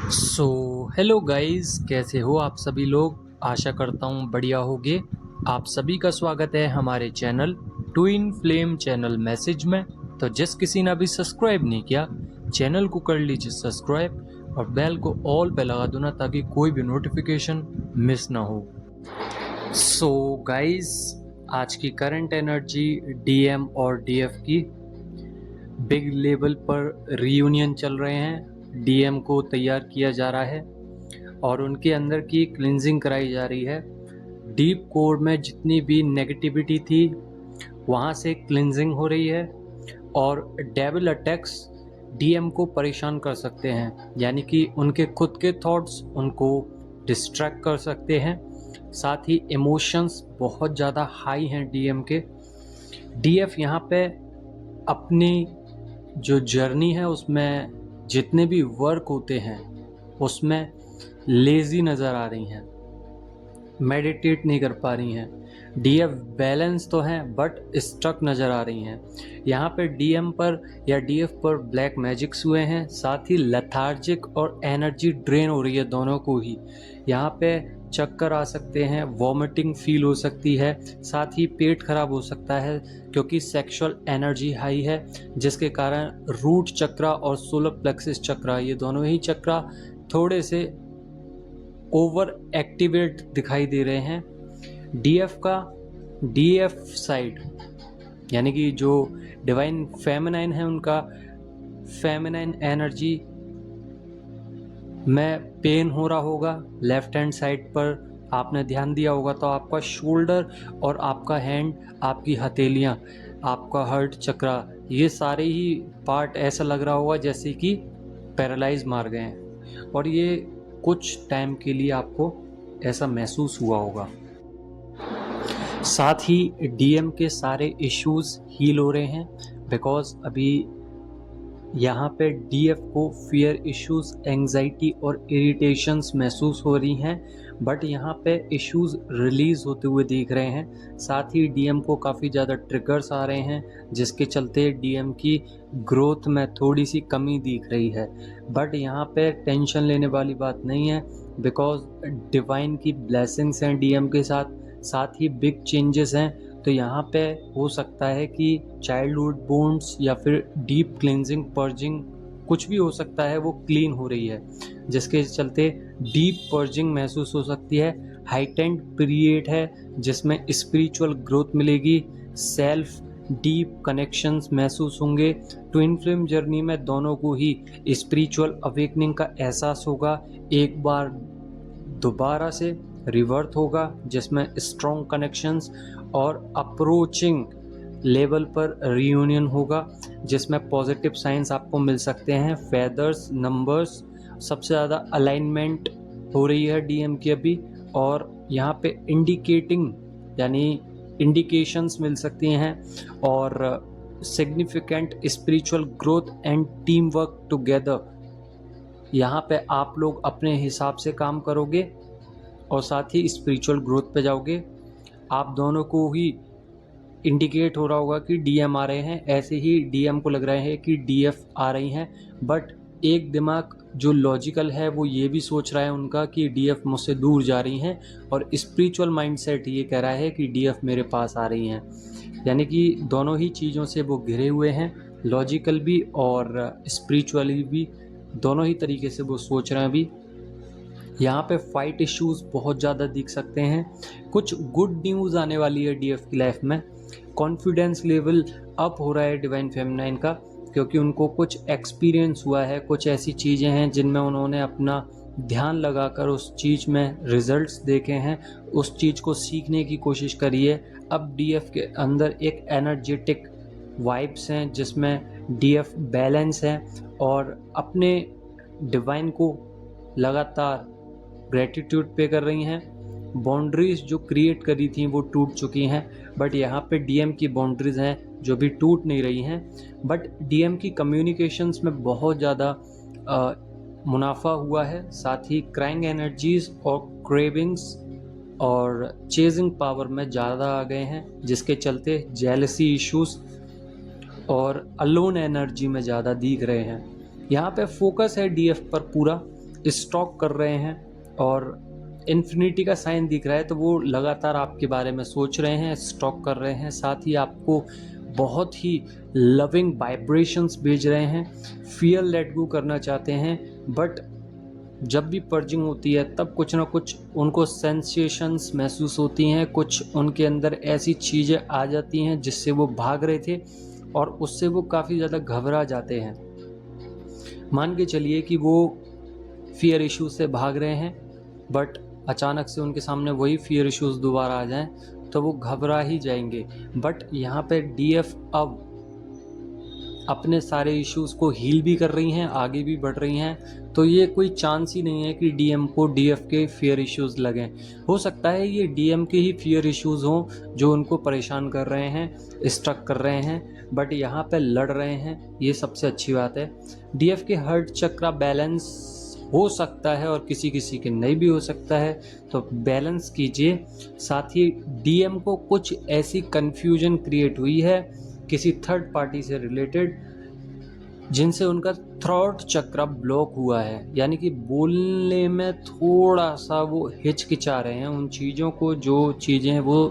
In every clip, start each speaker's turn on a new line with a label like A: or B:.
A: So hello guys, कैसे हो आप सभी लोग। आशा करता हूँ बढ़िया होगे। आप सभी का स्वागत है हमारे channel twin flame channel message में। तो जिस किसी ने अभी सब्सक्राइब नहीं किया, चैनल को कर लीजिए सब्सक्राइब और बेल को ऑल पे लगा दो ना, ताकि कोई भी नोटिफिकेशन मिस ना हो। सो गाइस, आज की करंट एनर्जी डीएम और डीएफ की बिग लेवल पर रीयूनियन चल रहे हैं। डीएम को तैयार किया जा रहा है और उनके अंदर की क्लिनजिंग कराई जा रही है। डीप कोर में जितनी भी नेगेटिविटी थी वहाँ से क्लिनजिंग हो रही है। और डेविल अटैक्स डीएम को परेशान कर सकते हैं, यानी कि उनके खुद के थॉट्स उनको डिस्ट्रैक्ट कर सकते हैं। साथ ही इमोशंस बहुत ज़्यादा हाई हैं डीएम के। डीएफ यहाँ पे अपनी जो जर्नी है उसमें जितने भी वर्क होते हैं उसमें लेज़ी नज़र आ रही हैं, मेडिटेट नहीं कर पा रही हैं। डीएफ बैलेंस तो हैं बट स्ट्रक नज़र आ रही हैं। यहाँ पे डीएम पर या डीएफ पर ब्लैक मैजिक्स हुए हैं, साथ ही लेथार्जिक और एनर्जी ड्रेन हो रही है दोनों को ही। यहाँ पे चक्कर आ सकते हैं, वॉमिटिंग फील हो सकती है, साथ ही पेट खराब हो सकता है क्योंकि सेक्सुअल एनर्जी हाई है, जिसके कारण रूट चक्रा और सोलर प्लेक्सिस चक्रा, ये दोनों ही चक्रा थोड़े से ओवर एक्टिवेट दिखाई दे रहे हैं। डीएफ साइड यानी कि जो डिवाइन फेमिनाइन है, उनका फेमिनाइन एनर्जी में पेन हो रहा होगा। लेफ्ट हैंड साइड पर आपने ध्यान दिया होगा तो आपका शोल्डर और आपका हैंड, आपकी हथेलियाँ, आपका हार्ट चक्रा, ये सारे ही पार्ट ऐसा लग रहा होगा जैसे कि पैरालाइज मार गए हैं। और ये कुछ टाइम के लिए आपको ऐसा महसूस हुआ होगा। साथ ही डीएम के सारे इश्यूज हील हो रहे हैं, बिकॉज अभी यहाँ पे डीएफ को फियर इश्यूज, एंजाइटी और इरिटेशंस महसूस हो रही हैं, बट यहाँ पे इश्यूज रिलीज होते हुए दिख रहे हैं। साथ ही डीएम को काफ़ी ज़्यादा ट्रिगर्स आ रहे हैं, जिसके चलते डीएम की ग्रोथ में थोड़ी सी कमी दिख रही है। बट यहाँ पे टेंशन लेने वाली बात नहीं है, बिकॉज डिवाइन की ब्लेसिंग्स हैं डीएम के साथ। साथ ही बिग चेंजेस हैं, तो यहाँ पे हो सकता है कि चाइल्डहुड वुंड्स या फिर डीप क्लींजिंग, पर्जिंग, कुछ भी हो सकता है, वो क्लीन हो रही है, जिसके चलते डीप पर्जिंग महसूस हो सकती है। हाइटेंड पीरियड है जिसमें स्पिरिचुअल ग्रोथ मिलेगी, सेल्फ डीप कनेक्शंस महसूस होंगे। ट्विन फ्लेम जर्नी में दोनों को ही स्पिरिचुअल अवेकनिंग का एहसास होगा, एक बार दोबारा से रिवर्थ होगा, जिसमें स्ट्रॉन्ग कनेक्शंस और अप्रोचिंग लेवल पर रियूनियन होगा, जिसमें पॉजिटिव साइंस आपको मिल सकते हैं। फेदर्स, नंबर्स, सबसे ज़्यादा अलाइनमेंट हो रही है डीएम की अभी। और यहाँ पे इंडिकेटिंग यानी इंडिकेशंस मिल सकती हैं और significant spiritual growth and team work together. यहाँ पे आप लोग अपने हिसाब से काम करोगे और साथ ही स्पिरिचुअल ग्रोथ पे जाओगे। आप दोनों को ही इंडिकेट हो रहा होगा कि डीएम आ रहे हैं, ऐसे ही डीएम को लग रहा है कि डीएफ आ रही हैं। बट एक दिमाग जो लॉजिकल है वो ये भी सोच रहा है उनका कि डीएफ मुझसे दूर जा रही हैं, और स्पिरिचुअल माइंडसेट ये कह रहा है कि डीएफ मेरे पास आ रही हैं। यानी कि दोनों ही चीज़ों से वो घिरे हुए हैं, लॉजिकल भी और स्पिरिचुअली भी, दोनों ही तरीके से वो सोच रहे हैं अभी। यहाँ पे फाइट इश्यूज बहुत ज़्यादा दिख सकते हैं। कुछ गुड न्यूज़ आने वाली है डीएफ की लाइफ में। कॉन्फिडेंस लेवल अप हो रहा है डिवाइन फेमिनाइन का, क्योंकि उनको कुछ एक्सपीरियंस हुआ है, कुछ ऐसी चीज़ें हैं जिनमें उन्होंने अपना ध्यान लगाकर उस चीज़ में रिजल्ट्स देखे हैं, उस चीज़ को सीखने की कोशिश करी है। अब डीएफ के अंदर एक एनर्जेटिक वाइब्स हैं जिसमें डीएफ बैलेंस है और अपने डिवाइन को लगातार ग्रेटिट्यूड पे कर रही हैं। बाउंड्रीज जो क्रिएट करी थी वो टूट चुकी हैं, बट यहाँ पे डीएम की बाउंड्रीज हैं जो भी टूट नहीं रही हैं। बट डीएम की कम्युनिकेशंस में बहुत ज़्यादा मुनाफा हुआ है। साथ ही क्राइंग एनर्जीज और क्रेविंग्स और चेजिंग पावर में ज़्यादा आ गए हैं, जिसके चलते जेलसी इश्यूज और अलोन एनर्जी में ज़्यादा दिख रहे हैं। यहाँ पे फोकस है डीएफ पर पूरा, स्टॉक कर रहे हैं और इन्फिनिटी का साइन दिख रहा है, तो वो लगातार आपके बारे में सोच रहे हैं, स्टॉक कर रहे हैं, साथ ही आपको बहुत ही लविंग वाइब्रेशंस भेज रहे हैं, फियर लेट गो करना चाहते हैं। बट जब भी पर्जिंग होती है तब कुछ ना कुछ उनको सेंसेशंस महसूस होती हैं, कुछ उनके अंदर ऐसी चीज़ें आ जाती हैं जिससे वो भाग रहे थे और उससे वो काफ़ी ज़्यादा घबरा जाते हैं। मान के चलिए कि वो फियर इश्यूज से भाग रहे हैं, बट अचानक से उनके सामने वही फियर इश्यूज दोबारा आ जाएं तो वो घबरा ही जाएंगे। बट यहाँ पे डीएफ अब अपने सारे इश्यूज को हील भी कर रही हैं, आगे भी बढ़ रही हैं, तो ये कोई चांस ही नहीं है कि डीएम को डीएफ के फियर इश्यूज लगें। हो सकता है ये डीएम के ही फियर इश्यूज हों जो उनको परेशान कर रहे हैं, स्ट्रक कर रहे हैं, बट यहाँ पे लड़ रहे हैं, ये सबसे अच्छी बात है। डीएफ के हार्ट चक्रा बैलेंस हो सकता है और किसी किसी के नहीं भी हो सकता है, तो बैलेंस कीजिए। साथ ही डीएम को कुछ ऐसी कन्फ्यूजन क्रिएट हुई है किसी थर्ड पार्टी से रिलेटेड जिनसे उनका थ्रोट चक्र ब्लॉक हुआ है, यानी कि बोलने में थोड़ा सा वो हिचकिचा रहे हैं उन चीज़ों को, जो चीज़ें वो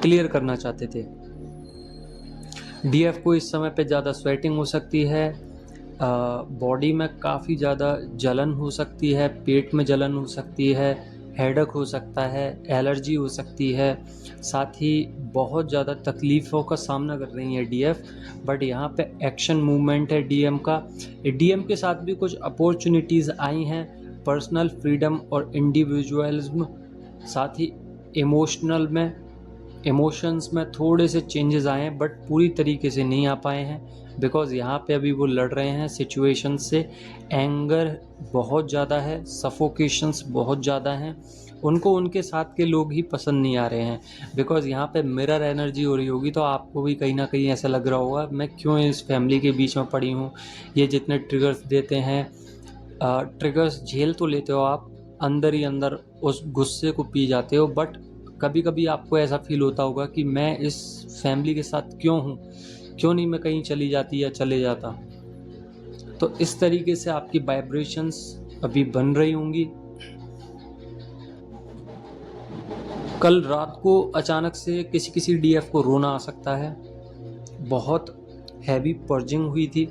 A: क्लियर करना चाहते थे। डीएफ को इस समय पे ज़्यादा स्वेटिंग हो सकती है, बॉडी में काफ़ी ज़्यादा जलन हो सकती है, पेट में जलन हो सकती है, हेडेक हो सकता है, एलर्जी हो सकती है, साथ ही बहुत ज़्यादा तकलीफ़ों का सामना कर रही है डीएफ। बट यहाँ पे एक्शन मूवमेंट है डीएम का। डीएम के साथ भी कुछ अपॉर्चुनिटीज़ आई हैं, पर्सनल फ्रीडम और इंडिविजुअलिज्म, साथ ही इमोशंस में थोड़े से चेंजेस आए हैं, बट पूरी तरीके से नहीं आ पाए हैं बिकॉज़ यहाँ पे अभी वो लड़ रहे हैं सिचुएशन से। एंगर बहुत ज़्यादा है, सफोकेशंस बहुत ज़्यादा हैं, उनको उनके साथ के लोग ही पसंद नहीं आ रहे हैं बिकॉज़ यहाँ पे मिरर एनर्जी हो रही होगी, तो आपको भी कहीं ना कहीं ऐसा लग रहा होगा मैं क्यों इस फैमिली के बीच में पड़ी हूँ। ये जितने ट्रिगर्स देते हैं, ट्रिगर्स झेल तो लेते हो आप, अंदर ही अंदर उस गुस्से को पी जाते हो, बट कभी कभी आपको ऐसा फील होता होगा कि मैं इस फैमिली के साथ क्यों हूँ, क्यों नहीं मैं कहीं चली जाती या चले जाता। तो इस तरीके से आपकी वाइब्रेशंस अभी बन रही होंगी। कल रात को अचानक से किसी किसी डीएफ को रोना आ सकता है। बहुत हैवी पर्जिंग हुई थी,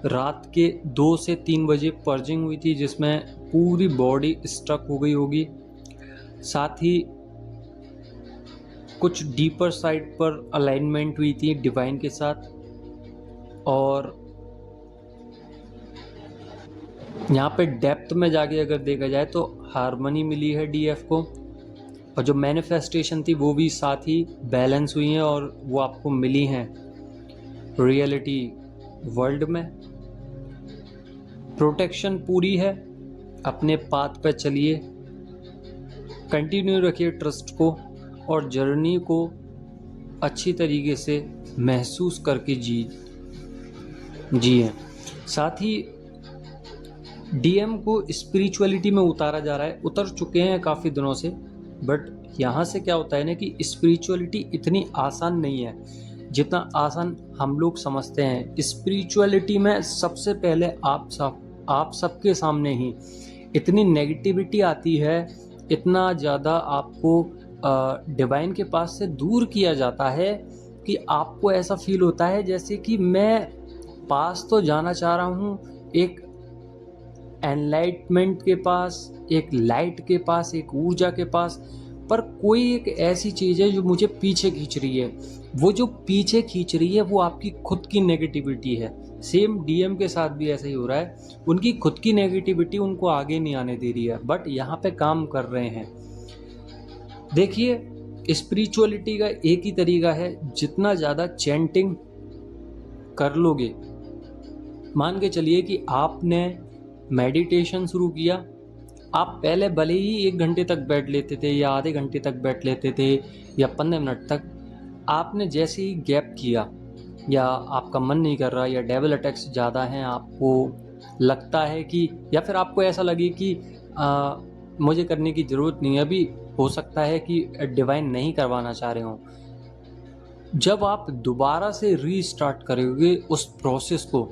A: रात के 2 से 3 बजे पर्जिंग हुई थी जिसमें पूरी बॉडी स्ट्रक हो गई होगी। साथ ही कुछ डीपर साइड पर अलाइनमेंट हुई थी डिवाइन के साथ, और यहाँ पे डेप्थ में जाके अगर देखा जाए तो हार्मनी मिली है डीएफ को, और जो मैनिफेस्टेशन थी वो भी साथ ही बैलेंस हुई हैं और वो आपको मिली हैं रियलिटी वर्ल्ड में। प्रोटेक्शन पूरी है, अपने पाथ पे चलिए, कंटिन्यू रखिए ट्रस्ट को और जर्नी को अच्छी तरीके से महसूस करके जिए। साथ ही डीएम को स्पिरिचुअलिटी में उतारा जा रहा है, उतर चुके हैं काफ़ी दिनों से, बट यहाँ से क्या होता है ना कि स्पिरिचुअलिटी इतनी आसान नहीं है जितना आसान हम लोग समझते हैं। स्पिरिचुअलिटी में सबसे पहले आप सबके सामने ही इतनी नेगेटिविटी आती है, इतना ज़्यादा आपको डिवाइन के पास से दूर किया जाता है कि आपको ऐसा फील होता है जैसे कि मैं पास तो जाना चाह रहा हूँ, एक एनलाइटमेंट के पास, एक लाइट के पास, एक ऊर्जा के पास, पर कोई एक ऐसी चीज़ है जो मुझे पीछे खींच रही है। वो जो पीछे खींच रही है वो आपकी खुद की नेगेटिविटी है। सेम डीएम के साथ भी ऐसा ही हो रहा है, उनकी खुद की नेगेटिविटी उनको आगे नहीं आने दे रही है, बट यहाँ पे काम कर रहे हैं। देखिए, स्पिरिचुअलिटी का एक ही तरीका है, जितना ज़्यादा चैंटिंग कर लोगे, मान के चलिए कि आपने मेडिटेशन शुरू किया, आप पहले भले ही 1 घंटे तक बैठ लेते थे या आधे घंटे तक बैठ लेते थे या 15 मिनट तक, आपने जैसे ही गैप किया या आपका मन नहीं कर रहा या डेविल अटैक्स ज़्यादा हैं, आपको लगता है कि, या फिर आपको ऐसा लगे कि मुझे करने की ज़रूरत नहीं है, अभी हो सकता है कि डिवाइन नहीं करवाना चाह रहे हों, जब आप दोबारा से रीस्टार्ट करोगे उस प्रोसेस को,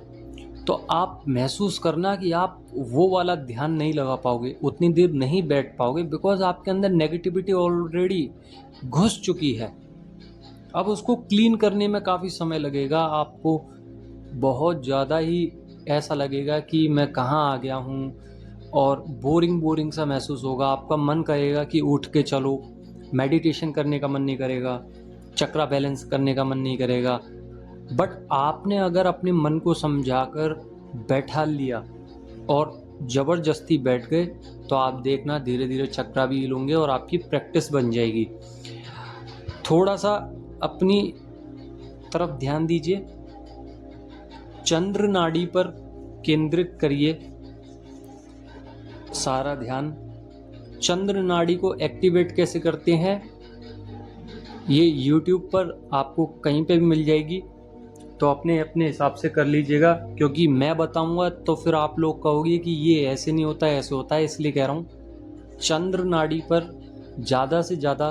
A: तो आप महसूस करना कि आप वो वाला ध्यान नहीं लगा पाओगे, उतनी देर नहीं बैठ पाओगे, बिकॉज आपके अंदर नेगेटिविटी ऑलरेडी घुस चुकी है। अब उसको क्लीन करने में काफ़ी समय लगेगा, आपको बहुत ज़्यादा ही ऐसा लगेगा कि मैं कहाँ आ गया हूँ, और बोरिंग बोरिंग सा महसूस होगा। आपका मन करेगा कि उठ के चलो, मेडिटेशन करने का मन नहीं करेगा, चक्रा बैलेंस करने का मन नहीं करेगा। बट आपने अगर अपने मन को समझाकर बैठा लिया और ज़बरदस्ती बैठ गए, तो आप देखना धीरे धीरे चक्रा भी हील होंगे और आपकी प्रैक्टिस बन जाएगी। थोड़ा सा अपनी तरफ ध्यान दीजिए, चंद्र नाड़ी पर केंद्रित करिए सारा ध्यान। चंद्र नाड़ी को एक्टिवेट कैसे करते हैं, ये YouTube पर आपको कहीं पे भी मिल जाएगी, तो अपने अपने हिसाब से कर लीजिएगा, क्योंकि मैं बताऊंगा तो फिर आप लोग कहोगे कि ये ऐसे नहीं होता है, ऐसे होता है, इसलिए कह रहा हूँ। चंद्र नाड़ी पर ज़्यादा से ज़्यादा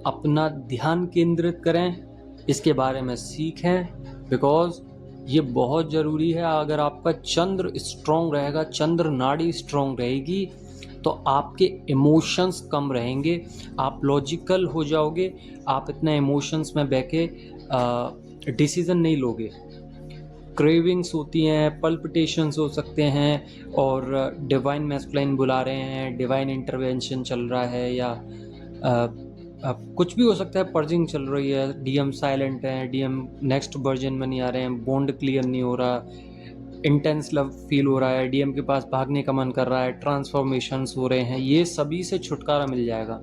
A: अपना ध्यान केंद्रित करें, इसके बारे में सीखें, बिकॉज ये बहुत ज़रूरी है। अगर आपका चंद्र स्ट्रॉन्ग रहेगा, चंद्र नाड़ी स्ट्रॉन्ग रहेगी, तो आपके इमोशंस कम रहेंगे, आप लॉजिकल हो जाओगे, आप इतना इमोशंस में बह के डिसीज़न नहीं लोगे। क्रेविंग्स होती हैं, पल्पिटेशंस हो सकते हैं, और डिवाइन मैस्कुलाइन बुला रहे हैं, डिवाइन इंटरवेंशन चल रहा है, या कुछ भी हो सकता है, पर्जिंग चल रही है, डीएम साइलेंट है, डीएम नेक्स्ट वर्जन में नहीं आ रहे हैं, बॉन्ड क्लियर नहीं हो रहा, इंटेंस लव फील हो रहा है, डीएम के पास भागने का मन कर रहा है, ट्रांसफॉर्मेशंस हो रहे हैं, ये सभी से छुटकारा मिल जाएगा।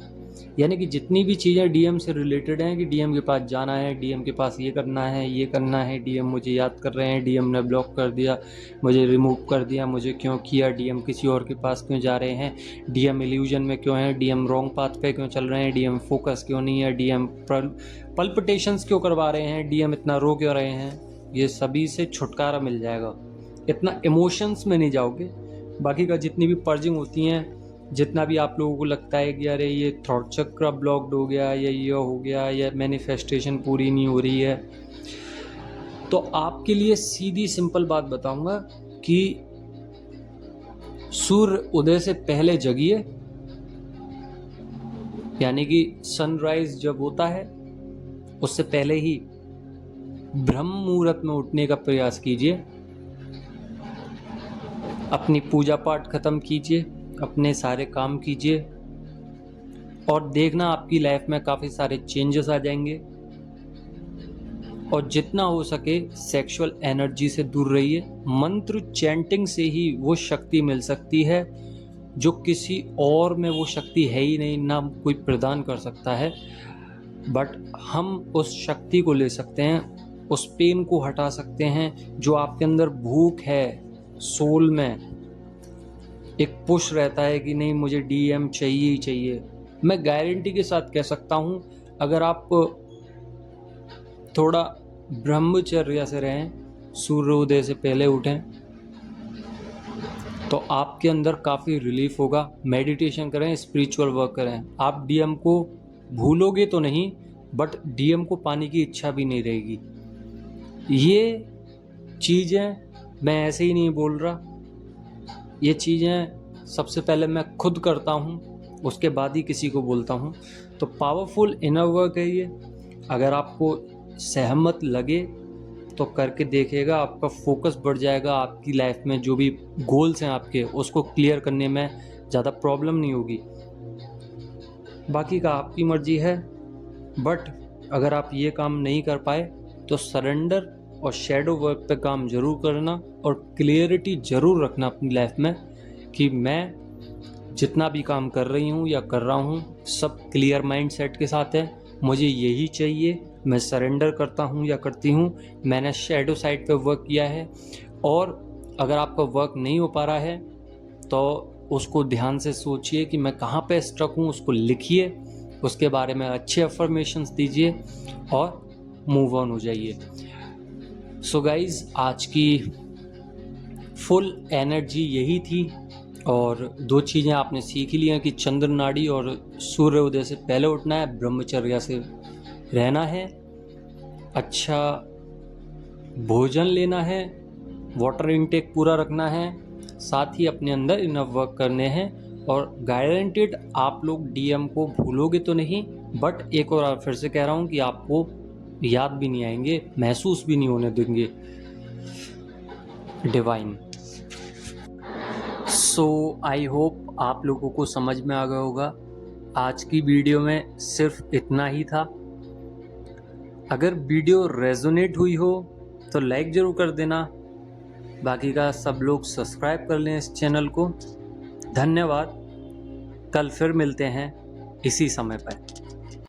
A: यानी कि जितनी भी चीज़ें डीएम से रिलेटेड हैं कि डीएम के पास जाना है, डीएम के पास ये करना है, ये करना है, डीएम मुझे याद कर रहे हैं, डीएम ने ब्लॉक कर दिया, मुझे रिमूव कर दिया, मुझे क्यों किया, डीएम किसी और के पास क्यों जा रहे हैं, डीएम इल्यूजन में क्यों है, डीएम रॉन्ग पाथ पे क्यों चल रहे हैं, डीएम फोकस क्यों नहीं है, डीएम पल्पिटेशंस क्यों करवा रहे हैं, डीएम इतना रो क्यों रहे हैं, ये सभी से छुटकारा मिल जाएगा। इतना इमोशंस में नहीं जाओगे। बाकी का जितनी भी पर्जिंग होती हैं, जितना भी आप लोगों को लगता है कि अरे ये थॉट चक्र ब्लॉक्ड हो गया, या ये हो गया, या मैनिफेस्टेशन पूरी नहीं हो रही है, तो आपके लिए सीधी सिंपल बात बताऊंगा कि सूर्य उदय से पहले जगिए, यानी कि सनराइज जब होता है उससे पहले ही ब्रह्म मुहूर्त में उठने का प्रयास कीजिए, अपनी पूजा पाठ खत्म कीजिए, अपने सारे काम कीजिए, और देखना आपकी लाइफ में काफ़ी सारे चेंजेस आ जाएंगे। और जितना हो सके सेक्सुअल एनर्जी से दूर रहिए। मंत्र चैंटिंग से ही वो शक्ति मिल सकती है जो किसी और में वो शक्ति है ही नहीं, ना कोई प्रदान कर सकता है। बट हम उस शक्ति को ले सकते हैं, उस पेन को हटा सकते हैं जो आपके अंदर भूख है, सोल में एक पुश रहता है कि नहीं मुझे डीएम चाहिए ही चाहिए। मैं गारंटी के साथ कह सकता हूँ, अगर आप थोड़ा ब्रह्मचर्य से रहें, सूर्योदय से पहले उठें, तो आपके अंदर काफ़ी रिलीफ होगा। मेडिटेशन करें, स्पिरिचुअल वर्क करें, आप डीएम को भूलोगे तो नहीं, बट डीएम को पाने की इच्छा भी नहीं रहेगी। ये चीज़ें मैं ऐसे ही नहीं बोल रहा, ये चीज़ें सबसे पहले मैं खुद करता हूँ, उसके बाद ही किसी को बोलता हूँ। तो पावरफुल इनर वर्क है ये। अगर आपको सहमत लगे तो करके देखिएगा, आपका फोकस बढ़ जाएगा, आपकी लाइफ में जो भी गोल्स हैं आपके, उसको क्लियर करने में ज़्यादा प्रॉब्लम नहीं होगी। बाकी का आपकी मर्जी है, बट अगर आप ये काम नहीं कर पाए तो सरेंडर और शेडो वर्क पे काम ज़रूर करना, और क्लियरिटी ज़रूर रखना अपनी लाइफ में कि मैं जितना भी काम कर रही हूँ या कर रहा हूँ सब क्लियर माइंड सेट के साथ है, मुझे यही चाहिए, मैं सरेंडर करता हूँ या करती हूँ। मैंने शेडो साइड पे वर्क किया है, और अगर आपका वर्क नहीं हो पा रहा है तो उसको ध्यान से सोचिए कि मैं कहाँ पे स्ट्रक हूँ, उसको लिखिए, उसके बारे में अच्छे अफर्मेशंस दीजिए और मूव ऑन हो जाइए। सो गाइज, आज की फुल एनर्जी यही थी, और दो चीज़ें आपने सीख ही ली हैं कि चंद्र नाड़ी और सूर्योदय से पहले उठना है, ब्रह्मचर्य से रहना है, अच्छा भोजन लेना है, वाटर इनटेक पूरा रखना है, साथ ही अपने अंदर इनफ वर्क करने हैं और गारंटेड आप लोग डीएम को भूलोगे तो नहीं, बट एक और फिर से कह रहा हूँ कि आपको याद भी नहीं आएंगे, महसूस भी नहीं होने देंगे डिवाइन। सो आई होप आप लोगों को समझ में आ गया होगा। आज की वीडियो में सिर्फ इतना ही था। अगर वीडियो रेजोनेट हुई हो तो लाइक ज़रूर कर देना, बाकी का सब लोग सब्सक्राइब कर लें इस चैनल को। धन्यवाद। कल फिर मिलते हैं इसी समय पर।